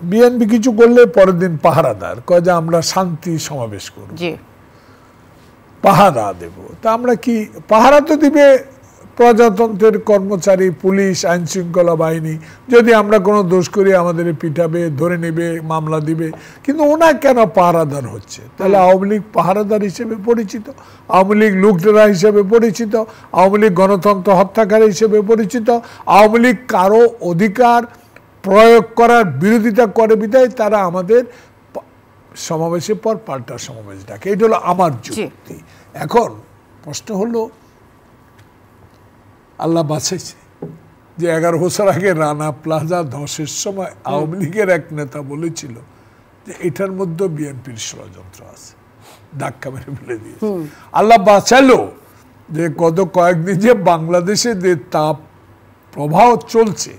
BNP কিছু করলে পরের দিন পাহারাদার কয় যে আমরা শান্তি সমাবেশ করব, পাহারা দেব। তা আমরা কি পাহারা তো দিবে প্রজাতন্ত্রের কর্মচারী, পুলিশ, আইন শৃঙ্খলা বাহিনী। যদি আমরা কোনো দোষ করি আমাদের পিটাবে, ধরে নেবে, মামলা দিবে। কিন্তু ওনা কেন পাহারাদার হচ্ছে? তাহলে আওয়ামী লীগ পাহারাদার হিসেবে পরিচিত, আওয়ামী লীগ লুটেরা হিসেবে পরিচিত, আওয়ামী লীগ গণতন্ত্র হত্যাকারী হিসেবে পরিচিত, আওয়ামী লীগ কারো অধিকার প্রয়োগ করার বিরোধিতা করে বিধায় তারা আমাদের সমাবেশের পর পাল্টা সমাবেশ ডাকে। এটা হলো আমার যুক্তি। এখন প্রশ্ন হলো, আল্লাহ বাঁচাইছে যে 11 বছর আগে রানা প্লাজা ধসের সময় আওয়ামী লীগের এক নেতা বলেছিল যে এটার মধ্যে বিএনপির ষড়যন্ত্র আছে, ধাক্কা মেরে ফেলে দিয়েছে। আল্লাহ বাঁচালো যে গত কয়েকদিন যে বাংলাদেশে যে তাপ প্রবাহ চলছে,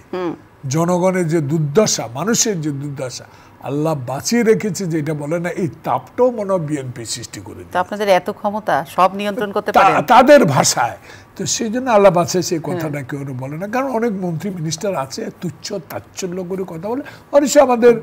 জনগণের যে দুর্দশা, মানুষের যে দুর্দশা, আল্লাহ বাঁচিয়ে রেখেছে। যেটা বলে না, এই তাপটাও মনে হয় বিএনপি সৃষ্টি করে দিয়েছে। আপনাদের এত ক্ষমতা, সব নিয়ন্ত্রণ করতে পারে তাদের ভাষায়। তো সেই জন্য আল্লাহ বাঁচাইছে, এই কথাটা কেউ বলে না। কারণ অনেক মন্ত্রী মিনিস্টার আছে তুচ্ছ তাচ্ছল্য করে কথা বলে। অবশ্যই আমাদের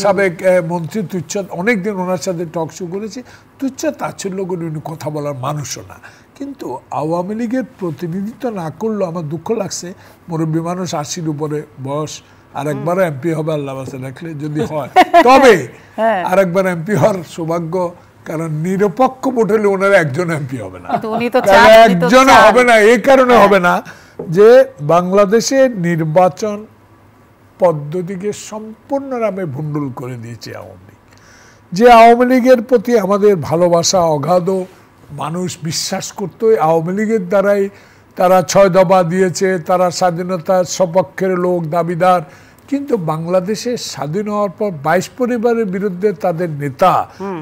সাবেক মন্ত্রী তুচ্ছ, অনেকদিন ওনার সাথে টক শো করেছি, তুচ্ছ তাচ্ছল্য করে উনি কথা বলার মানুষও না। কিন্তু আওয়ামী লীগের প্রতিনিধিত্ব না করলেও আমার দুঃখ লাগছে। মুরব্বী মানুষ, 80-র উপরে বয়স, আরেকবার এমপি হবে আল্লাহ বাঁচা রাখলে, যদি হয় তবে আরেকবার এমপি হওয়ার সৌভাগ্য। কারণ নিরপেক্ষ ভোট হলে ওনারা একজন এমপি হবে না, একজন হবে না। এই কারণে হবে না যে বাংলাদেশে নির্বাচন পদ্ধতিকে সম্পূর্ণভাবে ভণ্ডুল করে দিয়েছে আওয়ামী লীগ। যে আওয়ামী লীগের প্রতি আমাদের ভালোবাসা অগাধ, মানুষ বিশ্বাস করতো আওয়ামী লীগের দ্বারাই তারা 6 দফা দিয়েছে, তারা স্বাধীনতার সপক্ষের লোক, দাবিদার। কিন্তু বাংলাদেশে স্বাধীন হওয়ার পর 22 পরিবারের বিরুদ্ধে তাদের নেতা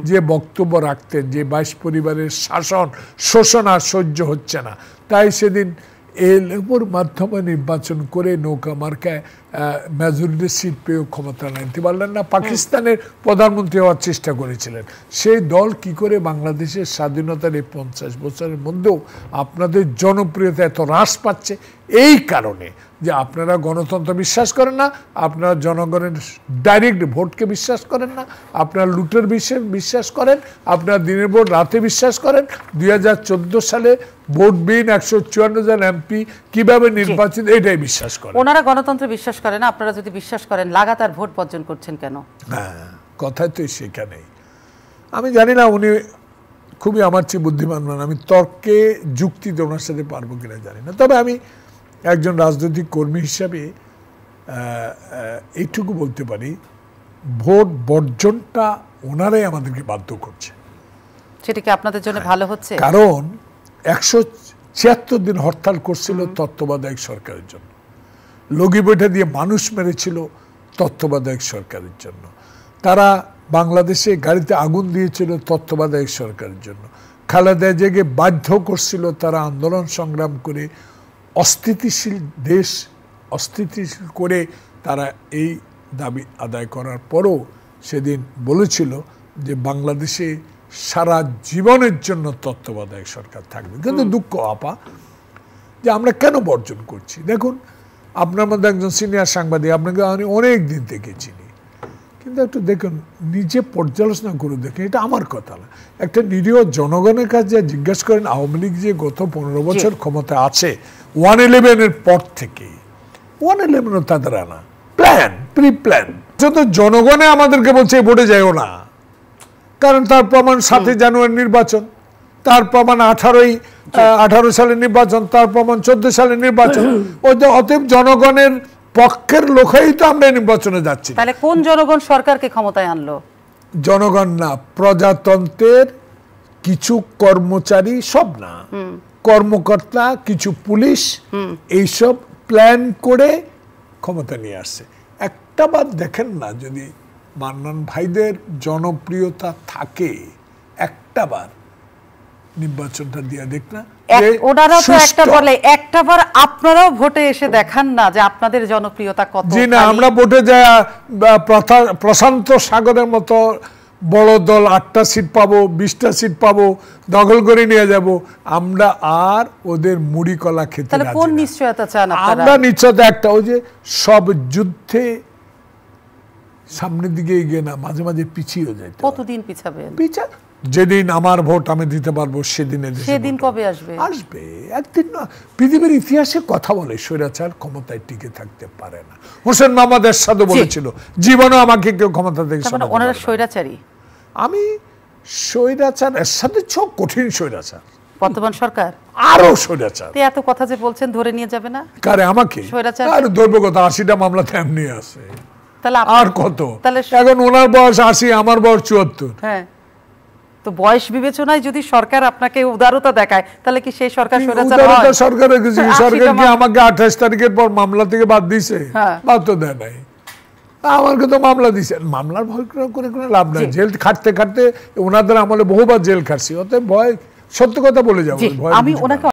যে বক্তব্য রাখতেন, যে 22 পরিবারের শাসন, শোষণ আর সহ্য হচ্ছে না, তাই সেদিন এর মাধ্যমে নির্বাচন করে নৌকা মার্কায় মেজরিটি সিট পেয়েও ক্ষমতা আনতে পারলেন না। পাকিস্তানের প্রধানমন্ত্রী হওয়ার চেষ্টা করেছিলেন। সেই দল কি করে বাংলাদেশের স্বাধীনতার এই 50 বছরের মধ্যেও আপনাদের জনপ্রিয়তা এত হ্রাস পাচ্ছে? এই কারণে যে আপনারা গণতন্ত্র বিশ্বাস করেন না, আপনারা জনগণের ডাইরেক্ট ভোটকে বিশ্বাস করেন না, আপনারা লুটের বিশ্বাস করেন, আপনারা দিনের ভোট রাতে বিশ্বাস করেন। 2014 সালে ভোটবিহীন 154 জন এমপি কিভাবে নির্বাচিত, এটাই বিশ্বাস করেন। ওনারা গণতন্ত্র বিশ্বাস করে না, আপনারা যদি বিশ্বাস করেন লাগাতার ভোট বর্জন করছেন কেন? হ্যাঁ, কথাই তো সেখানেই। আমি জানি না উনি খুবই আমার চেয়ে বুদ্ধিমান মান, আমি তর্কে যুক্তিতে ওনার সাথে পারবো কিনা জানি না। তবে আমি একজন রাজনৈতিক কর্মী হিসাবে এইটুকু বলতে পারি, ভোট বর্জনটা ওনারাই আমাদেরকে বাধ্য করছে। সেটা কি আপনাদের জন্য ভালো হচ্ছে? কারণ 176 দিন হরতাল করছিল তত্ত্বাবধায়ক সরকারের জন্য, লগি বৈঠা দিয়ে মানুষ মেরেছিল তত্ত্বাবধায়ক সরকারের জন্য, তারা বাংলাদেশে গাড়িতে আগুন দিয়েছিল তত্ত্বাবধায়ক সরকারের জন্য, খালেদা জিয়াকে বাধ্য করছিল তারা আন্দোলন সংগ্রাম করে অস্থিতিশীল দেশ অস্থিতিশীল করে তারা এই দাবি আদায় করার পরও সেদিন বলেছিল যে বাংলাদেশে সারা জীবনের জন্য তত্ত্বাবধায়ক সরকার থাকবে। কিন্তু দুঃখ আপা যে আমরা কেন বর্জন করছি। দেখুন, আপনার মধ্যে একজন সিনিয়র সাংবাদিক, আপনাকে আমি অনেক দিন থেকে চিনি, কিন্তু একটু দেখুন, নিজে পর্যালোচনা করে দেখেন। এটা আমার কথা না, একটা নিরীহ জনগণের কাছে জিজ্ঞাসা করেন আওয়ামী লীগ যে গত 15 বছর ক্ষমতা আছে, 111-এর পর থেকে, 111-ও তাদের আনা প্ল্যান, প্রি প্ল্যান, যত জনগণে আমাদেরকে বলছে ভোটে যাইও না। কারণ তার প্রমাণ 7 জানুয়ারি নির্বাচন, তার প্রমাণ 18 সালের নির্বাচন, তার প্রমাণ 14 সালের নির্বাচন। অতএব জনগণের পক্ষের লোকই তো আমরা নির্বাচনে যাচ্ছি। তাহলে কোন জনগণ সরকারকে ক্ষমতায় আনলো? জনগণ না, প্রজাতন্ত্রের কিছু কর্মচারী, সব না, কর্মকর্তা, কিছু পুলিশ, এইসব প্ল্যান করে ক্ষমতা নিয়ে আসছে। একটা বার দেখেন না, যদি মান্নান ভাইদের জনপ্রিয়তা থাকে, একটা বার নির্বাচনটা দিয়ে দেখ না। ওনারা তো একটা বলে, একটা বার আপনারাও ভোটে এসে দেখান না যে আপনাদের জনপ্রিয়তা কত। জি না, আমরা ভোটে যাই প্রশান্ত সাগরের মতো বড় দল 8টা সিট পাবো, 20টা সিট পাবো, দখল করে নিয়ে যাব, আমরা আর ওদের মুড়ি কলা খেতে রাজি না। কোন নিশ্চয়তা চান আপনারা? আমরা নিশ্চয়তা একটা, ওই যে সব যুদ্ধে সামনের দিকে এগিয়ে না, মাঝে মাঝে পিছিয়ে যায়। কতদিন পিছাবেন? যেদিন আমার ভোট আমি দিতে পারবো সেদিনে। সেদিন কবে আসবে? আসবে একদিন না। পৃথিবীর ইতিহাসে কথা বলে স্বৈরাচার ক্ষমতায় টিকে থাকতে পারে না। হোসেন মোহাম্মদ এরশাদও বলেছিল জীবনে আমাকে কেউ ক্ষমতা থেকে সরাতে পারবে না। ওনারা স্বৈরাচারী। আমি স্বৈরাচার এরশাদের চেয়েও কঠিন স্বৈরাচার বর্তমান সরকার আরো স্বৈরাচার। এত কথা যে বলছেন ধরে নিয়ে যাবে না কারে আমাকে? স্বৈরাচার আর ধরবো কথা, 80টা মামলা তেমনি আছে। তাহলে আর কত? তাহলে এখন ওনার বয়স 80, আমার বয়স 74। হ্যাঁ, তো বয়স বিবেচনায় যদি সরকার আপনাকে উদারতা দেখায় তাহলে কি সেই সরকার স্বৈরাচার হয়? উদারতা সরকারের কিছু, সরকার কি আমাকে 28 তারিখের পর মামলা থেকে বাদ দিয়েছে? বাদ তো দেয় নাই। আমাকে তো মামলা দিয়েছে। মামলার ভয় করে কোনো লাভ নাই। জেল খাটতে খাটতে ওনাদের আমলে বহুবার জেল খাটছি, অতএব ভয়, সত্য কথা বলে যাবো। আমি ওনাকে